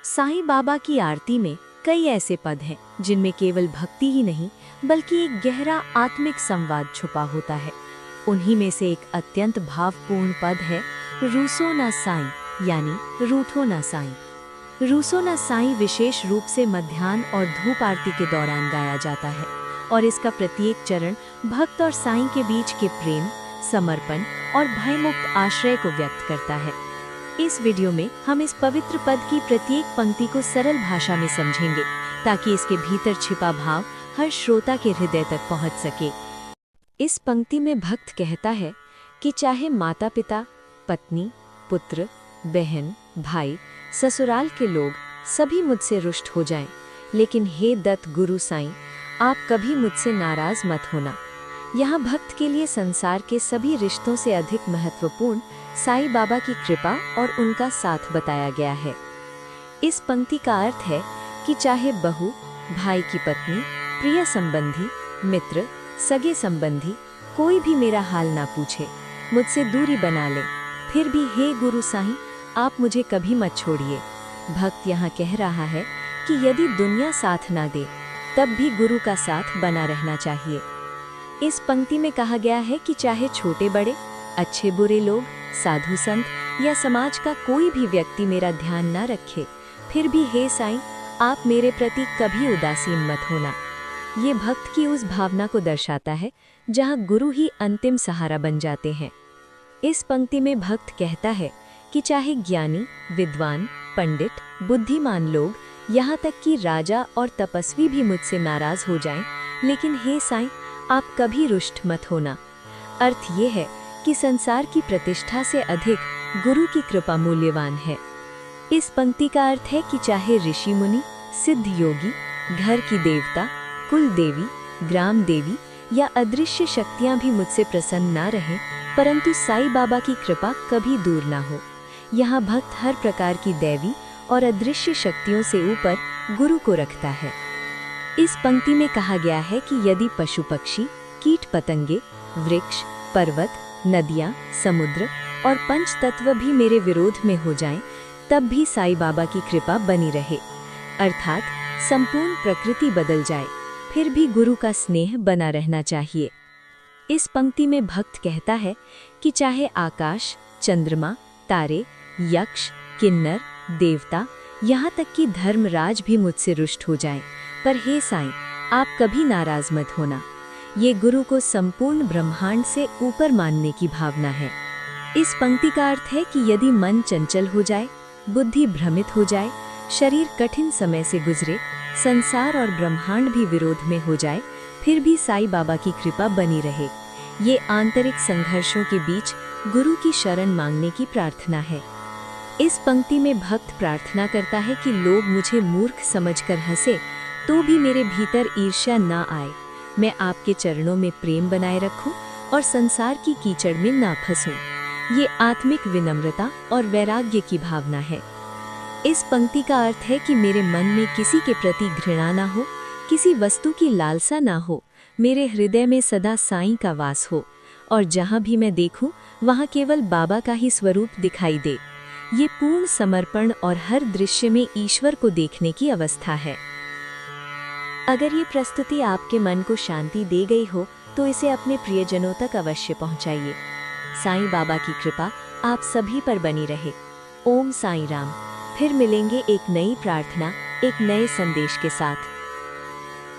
साईं बाबा की आरती में कई ऐसे पद हैं जिनमें केवल भक्ति ही नहीं बल्कि एक गहरा आत्मिक संवाद छुपा होता है। उन्हीं में से एक अत्यंत भावपूर्ण पद है रूसो ना साईं, यानी रूठो ना साईं। रूसो ना साईं विशेष रूप से मध्याह्न और धूप आरती के दौरान गाया जाता है और इसका प्रत्येक चरण भक्त और साईं के बीच के प्रेम, समर्पण और भयमुक्त आश्रय को व्यक्त करता है। इस वीडियो में हम इस पवित्र पद की प्रत्येक पंक्ति को सरल भाषा में समझेंगे ताकि इसके भीतर छिपा भाव हर श्रोता के हृदय तक पहुंच सके। इस पंक्ति में भक्त कहता है कि चाहे माता पिता, पत्नी, पुत्र, बहन, भाई, ससुराल के लोग सभी मुझसे रुष्ट हो जाएं, लेकिन हे दत्त गुरु साईं, आप कभी मुझसे नाराज मत होना। यहाँ भक्त के लिए संसार के सभी रिश्तों से अधिक महत्वपूर्ण साईं बाबा की कृपा और उनका साथ बताया गया है। इस पंक्ति का अर्थ है कि चाहे बहू, भाई की पत्नी, प्रिय संबंधी, मित्र, सगे संबंधी कोई भी मेरा हाल ना पूछे, मुझसे दूरी बना ले, फिर भी हे गुरु साईं, आप मुझे कभी मत छोड़िए। भक्त यहाँ कह रहा है कि यदि दुनिया साथ ना दे तब भी गुरु का साथ बना रहना चाहिए। इस पंक्ति में कहा गया है कि चाहे छोटे बड़े, अच्छे बुरे लोग, साधु संत या समाज का कोई भी व्यक्ति मेरा ध्यान ना रखे, फिर भी हे साईं, आप मेरे प्रति कभी उदासीन मत होना। ये भक्त की उस भावना को दर्शाता है जहाँ गुरु ही अंतिम सहारा बन जाते हैं। इस पंक्ति में भक्त कहता है कि चाहे ज्ञानी, विद्वान, पंडित, बुद्धिमान लोग, यहाँ तक कि राजा और तपस्वी भी मुझसे नाराज हो जाएं, लेकिन हे साईं, आप कभी रुष्ट मत होना। अर्थ ये है कि संसार की प्रतिष्ठा से अधिक गुरु की कृपा मूल्यवान है। इस पंक्ति का अर्थ है कि चाहे ऋषि मुनि, सिद्ध योगी, घर की देवता, कुल देवी, ग्राम देवी या अदृश्य शक्तियां भी मुझसे प्रसन्न ना रहें, परंतु साईं बाबा की कृपा कभी दूर ना हो। यहाँ भक्त हर प्रकार की दैवी और अदृश्य शक्तियों से ऊपर गुरु को रखता है। इस पंक्ति में कहा गया है कि यदि पशु पक्षी, कीट पतंगे, वृक्ष, पर्वत, नदियाँ, समुद्र और पंच तत्व भी मेरे विरोध में हो जाएं, तब भी साईं बाबा की कृपा बनी रहे। अर्थात संपूर्ण प्रकृति बदल जाए, फिर भी गुरु का स्नेह बना रहना चाहिए। इस पंक्ति में भक्त कहता है कि चाहे आकाश, चंद्रमा, तारे, यक्ष, किन्नर, देवता, यहाँ तक कि धर्मराज भी मुझसे रुष्ट हो जाएं, पर हे साईं, आप कभी नाराज मत होना। ये गुरु को संपूर्ण ब्रह्मांड से ऊपर मानने की भावना है। इस पंक्ति का अर्थ है कि यदि मन चंचल हो जाए, बुद्धि भ्रमित हो जाए, शरीर कठिन समय से गुजरे, संसार और ब्रह्मांड भी विरोध में हो जाए, फिर भी साईं बाबा की कृपा बनी रहे। ये आंतरिक संघर्षों के बीच गुरु की शरण मांगने की प्रार्थना है। इस पंक्ति में भक्त प्रार्थना करता है कि लोग मुझे मूर्ख समझकर हंसे तो भी मेरे भीतर ईर्ष्या ना आए, मैं आपके चरणों में प्रेम बनाए रखूं और संसार की कीचड़ में ना फंसूं। ये आत्मिक विनम्रता और वैराग्य की भावना है। इस पंक्ति का अर्थ है कि मेरे मन में किसी के प्रति घृणा ना हो, किसी वस्तु की लालसा ना हो, मेरे हृदय में सदा साईं का वास हो और जहाँ भी मैं देखूं वहाँ केवल बाबा का ही स्वरूप दिखाई दे। ये पूर्ण समर्पण और हर दृश्य में ईश्वर को देखने की अवस्था है। अगर ये प्रस्तुति आपके मन को शांति दे गई हो तो इसे अपने प्रियजनों तक अवश्य पहुंचाइए। साईं बाबा की कृपा आप सभी पर बनी रहे। ओम साईं राम। फिर मिलेंगे एक नई प्रार्थना, एक नए संदेश के साथ।